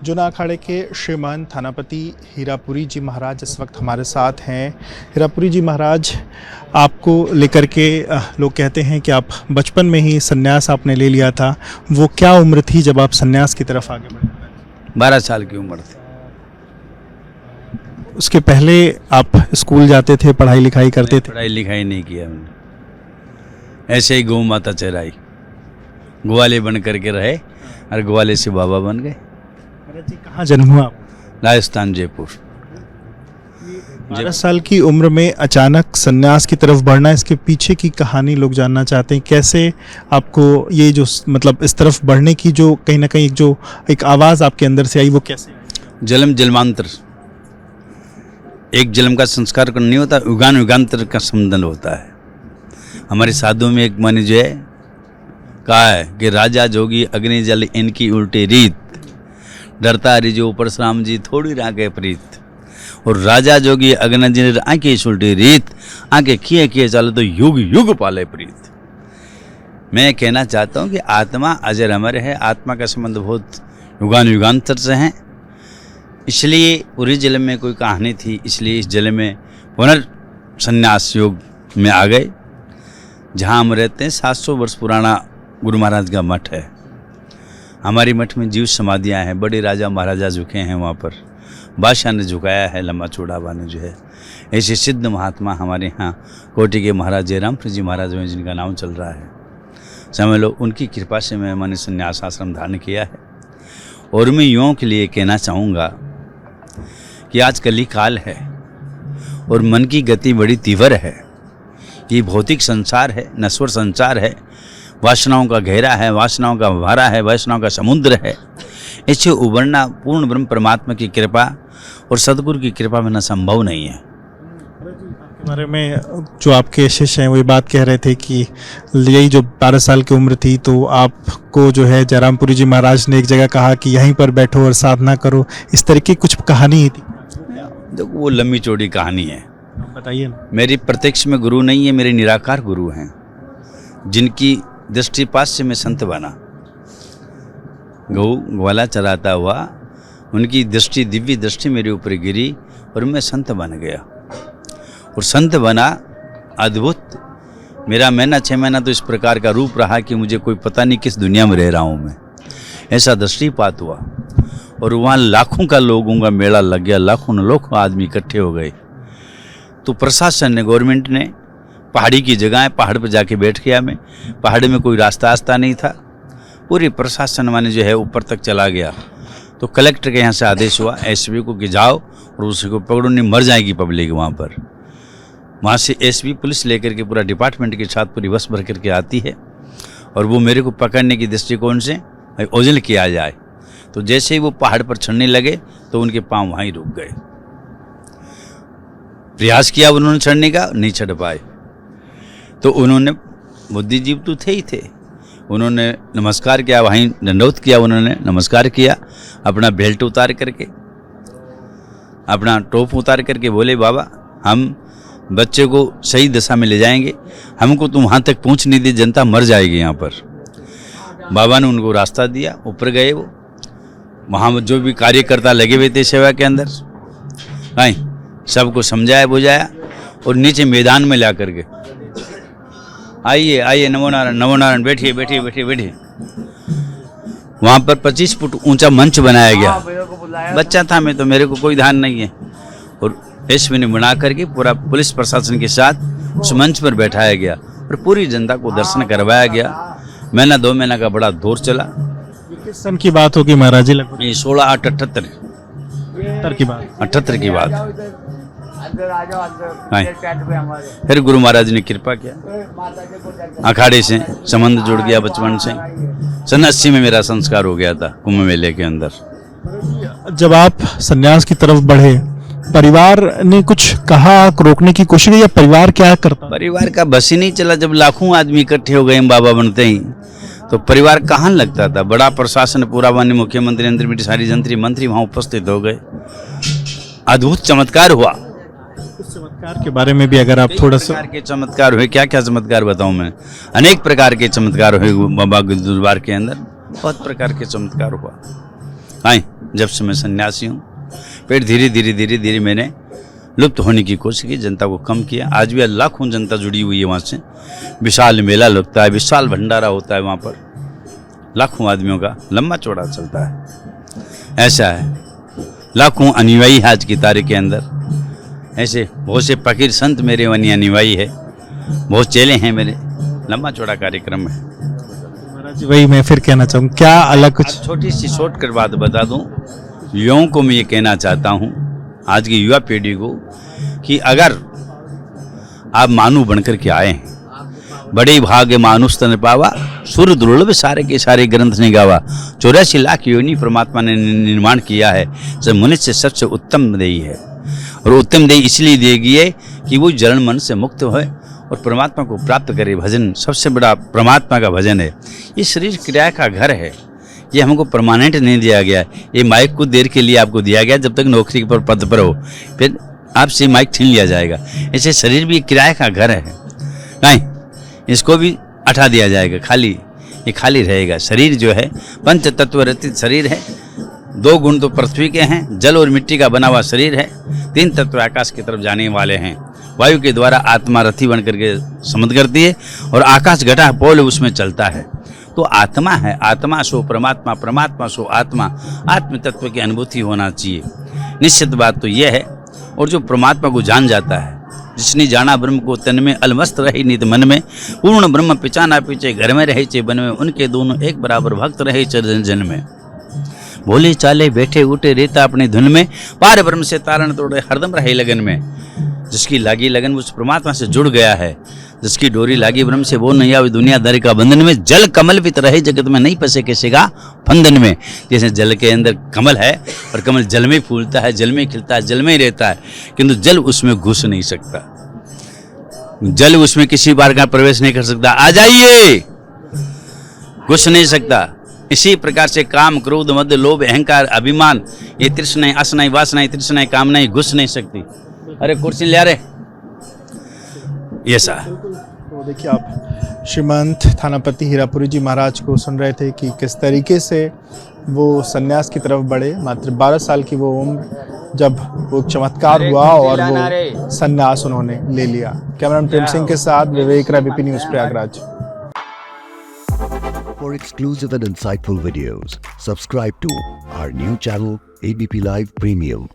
जूना अखाड़े के श्रीमान थानापति हीरापुरी जी महाराज इस वक्त हमारे साथ हैं। हीरापुरी जी महाराज, आपको लेकर के लोग कहते हैं कि आप बचपन में ही संन्यास आपने ले लिया था। वो क्या उम्र थी जब आप संन्यास की तरफ आगे बढ़े? 12 साल की उम्र थी। उसके पहले आप स्कूल जाते थे, पढ़ाई लिखाई करते थे? पढ़ाई लिखाई नहीं किया मैंने, ऐसे ही गौ माता चराई, ग्वाले बन करके रहे और ग्वाले से बाबा बन गए। महाराज जी, कहाँ जन्म हुआ आप? राजस्थान, जयपुर। 12 साल की उम्र में अचानक संन्यास की तरफ बढ़ना, इसके पीछे की कहानी लोग जानना चाहते हैं। कैसे आपको ये जो मतलब इस तरफ बढ़ने की जो कहीं ना कहीं एक आवाज़ आपके अंदर से आई, वो कैसे? जन्म जन्मांतर, एक जन्म का संस्कार नहीं होता, युगान युगांतर का संबंध होता है। हमारे साधुओं में एक मानी जो है कहा है कि राजा जोगी अग्नि जल इनकी उल्टी रीत, डरता रिजो परशुराम जी थोड़ी रागे प्रीत। और राजा जोगी अग्नि जल आंखें उल्टी रीत, आंखें किए किए चलो तो युग युग पाले प्रीत। मैं कहना चाहता हूँ कि आत्मा अजर अमर है, आत्मा का संबंध बहुत युगान युगांतर से है। इसलिए पूरी जिले में कोई कहानी थी, इसलिए इस जिले में पुनर्सन्यास योग में आ गए। जहाँ हम रहते हैं 700 वर्ष पुराना गुरु महाराज का मठ है। हमारी मठ में जीव समाधियाँ हैं, बड़े राजा महाराजा झुके हैं वहाँ पर, बादशाह ने झुकाया है, लम्बा चौड़ा ने जो है। ऐसे सिद्ध महात्मा हमारे यहाँ कोटि के महाराज जयराम जी महाराज में जिनका नाम चल रहा है, समझ लो उनकी कृपा से मैंने संन्यास आश्रम धारण किया है। और मैं युवाओं के लिए कहना चाहूँगा कि आज कली काल है और मन की गति बड़ी तीव्र है। ये भौतिक संसार है, नश्वर संसार है, वासनाओं का घेरा है, वासनाओं का भारा है, वासनाओं का समुद्र है। इससे उबरना पूर्ण ब्रह्म परमात्मा की कृपा और सदगुरु की कृपा में न संभव नहीं है। बारे में जो आपके शिष्य हैं वो ये बात कह रहे थे कि यही जो 12 साल की उम्र थी तो आपको जो है जयरामपुरी जी महाराज ने एक जगह कहा कि यहीं पर बैठो और साधना करो, इस तरह की कुछ कहानी थी। देखो वो लंबी चौड़ी कहानी है, बताइए ना। मेरी प्रत्यक्ष में गुरु नहीं है, मेरे निराकार गुरु हैं, जिनकी दृष्टिपात से मैं संत बना। ग्वाला चराता हुआ उनकी दृष्टि, दिव्य दृष्टि मेरे ऊपर गिरी और मैं संत बन गया। और संत बना अद्भुत। मेरा महीना 6 महीना तो इस प्रकार का रूप रहा कि मुझे कोई पता नहीं किस दुनिया में रह रहा हूँ मैं। ऐसा दृष्टिपात हुआ और वहाँ लाखों का लोगों का मेला लग गया, लाखों आदमी इकट्ठे हो गए। तो प्रशासन ने, गवर्नमेंट ने, पहाड़ी की जगह है, पहाड़ पर जाके बैठ गया मैं। पहाड़ में कोई रास्ता नहीं था, पूरी प्रशासन माने जो है ऊपर तक चला गया। तो कलेक्टर के यहाँ से आदेश हुआ एसपी को कि जाओ और उसी को पकड़ो, नहीं मर जाएगी पब्लिक वहाँ पर। वहाँ से एसपी पुलिस लेकर के पूरा डिपार्टमेंट के साथ पूरी बस भर करके आती है और वो मेरे को पकड़ने की दृष्टिकोण से ओझल किया जाए। तो जैसे ही वो पहाड़ पर चढ़ने लगे तो उनके पाँव वहीं रुक गए। प्रयास किया उन्होंने चढ़ने का, नहीं चढ़ पाए। तो उन्होंने, बुद्धिजीव तो थे ही थे, उन्होंने नमस्कार किया, वहीं दंडवत किया, उन्होंने नमस्कार किया, अपना बेल्ट उतार करके, अपना टोप उतार करके बोले बाबा हम बच्चे को सही दिशा में ले जाएंगे, हमको तुम वहाँ तक पहुँच नहीं दी, जनता मर जाएगी यहाँ पर। बाबा ने उनको रास्ता दिया, ऊपर गए वो। वहाँ जो भी कार्यकर्ता लगे हुए थे सेवा के अंदर, नहीं सबको समझाया बुझाया और नीचे मैदान में ला करके आइए आइए, नमो नारायण नमो नारायण, बैठिए बैठिए बैठिए बैठिए। वहाँ पर 25 फुट ऊंचा मंच बनाया गया। बच्चा था मैं तो, मेरे को कोई ध्यान नहीं है। और एसपी ने बना करके पूरा पुलिस प्रशासन के साथ उस मंच पर बैठाया गया और पूरी जनता को दर्शन करवाया गया। महीना 2 महीना का बड़ा दौर चला। किस सन की बात होगी महाराज जी? लगभग ये 16/8/78 की बात, 78 की बात। फिर गुरु महाराज ने कृपा किया, अखाड़े से संबंध जुड़ गया बचपन से। सन 80 में मेरा संस्कार हो गया था कुंभ मेले के अंदर। जब आप संन्यास की तरफ बढ़े, परिवार ने कुछ कहा, रोकने की कोशिश की, या परिवार क्या करता? परिवार का बस ही नहीं चला। जब लाखों आदमी इकट्ठे हो गए बाबा बनते ही, तो परिवार कहाँ लगता था। बड़ा प्रशासन, पूरा माननीय मुख्यमंत्री, अंतर्मंत्री, सारी जंत्री मंत्री वहाँ उपस्थित हो गए। अद्भुत चमत्कार हुआ। उस चमत्कार के बारे में भी अगर आप थोड़ा सा। प्रकार के चमत्कार हुए, क्या क्या चमत्कार बताऊं मैं। अनेक प्रकार के चमत्कार हुए बाबा के दरबार के अंदर, बहुत प्रकार के चमत्कार हुआ। हाँ, जब से मैं सन्यासी हूँ। फिर धीरे धीरे मैंने लुप्त होने की कोशिश की, जनता को कम किया। आज भी लाखों जनता जुड़ी हुई है वहाँ से। विशाल मेला लगता है, विशाल भंडारा होता है वहाँ पर, लाखों आदमियों का लंबा चौड़ा चलता है। ऐसा है, लाखों अनुयायी है आज की तारीख के अंदर। ऐसे बहुत से फकीर संत मेरे वनी अनुयायी है, बहुत चेले हैं मेरे, लंबा चौड़ा कार्यक्रम है। महाराज जी वही मैं फिर कहना चाहूँगा, क्या अलग कुछ छोटी सी शॉर्ट कर बात बता दूं, युवाओं को मैं ये कहना चाहता हूँ, आज की युवा पीढ़ी को, कि अगर आप मानव बनकर के आए हैं, बड़े भाग्य मानुष तन पावा, सुर दुर्लभ सारे के सारे ग्रंथ ने गावा, 84 लाख योनि परमात्मा ने निर्माण किया है, जब मनुष्य सबसे उत्तम देही है। और उत्तम देही इसलिए देगी है कि वो जलन मन से मुक्त हो और परमात्मा को प्राप्त करे। भजन सबसे बड़ा परमात्मा का भजन है। ये शरीर क्रिया का घर है, ये हमको परमानेंट नहीं दिया गया। ये माइक कुछ देर के लिए आपको दिया गया, जब तक नौकरी पर पद पर हो, फिर आपसे माइक छीन लिया जाएगा। ऐसे शरीर भी किराए का घर है, नहीं इसको भी हटा दिया जाएगा, खाली ये खाली रहेगा। शरीर जो है पंच तत्व रचित शरीर है। 2 गुण तो पृथ्वी के हैं, जल और मिट्टी का बना हुआ शरीर है। 3 तत्व आकाश की तरफ जाने वाले हैं। वायु के द्वारा आत्मा रथी बन करके समुद्र करती है और आकाश घटा पोल उसमें चलता है। तो आत्मा है, आत्मा सो परमात्मा, परमात्मा सो आत्मा, आत्म तत्व की अनुभूति होना चाहिए। निश्चित बात तो यह है। और जो परमात्मा को जान जाता है, जिसने जाना ब्रह्म को तन में, अलमस्त रही नित मन में, पूर्ण ब्रह्म पिचाना पीछे घर में रहे चे बन में, उनके दोनों एक बराबर भक्त रहे चरण जन में। भोले चाले बैठे उठे रहता अपनी धुन में, पार ब्रह्म से तारण तोड़े हरदम रहे लगन में। जिसकी लागी लगन उस परमात्मा से जुड़ गया है, जिसकी डोरी लागी ब्रह्म से वो नहीं आवे दुनियादारी का बंधन में। जल कमल वित रहे जगत में, नहीं फंसे किसेगा फंदन में। जैसे जल के अंदर कमल है और कमल जल में फूलता है, जल में खिलता है, जल में रहता है, किंतु जल उसमें घुस नहीं सकता, जल उसमें किसी बार का प्रवेश नहीं कर सकता। आ जाइए, घुस नहीं सकता। इसी प्रकार से काम, क्रोध, मद, लोभ, अहंकार, अभिमान, ये तृष्णाएं, असनाएं, वासनाएं, तृष्णाएं, कामनाएं घुस नहीं सकती। अरे कुर्सी ले आ रहे, ये सा। तो देखिए, आप श्रीमंत थानापति हीरापुरी जी महाराज को सुन रहे थे कि किस तरीके से वो सन्यास की तरफ बढ़े। मात्र 12 साल की वो उम्र जब वो चमत्कार हुआ और वो सन्यास उन्होंने ले लिया। कैमरामैन प्रेम सिंह के साथ Vivek Rai, BP news Prayagraj. For exclusive and insightful videos, subscribe to our new channel ABP Live Premium.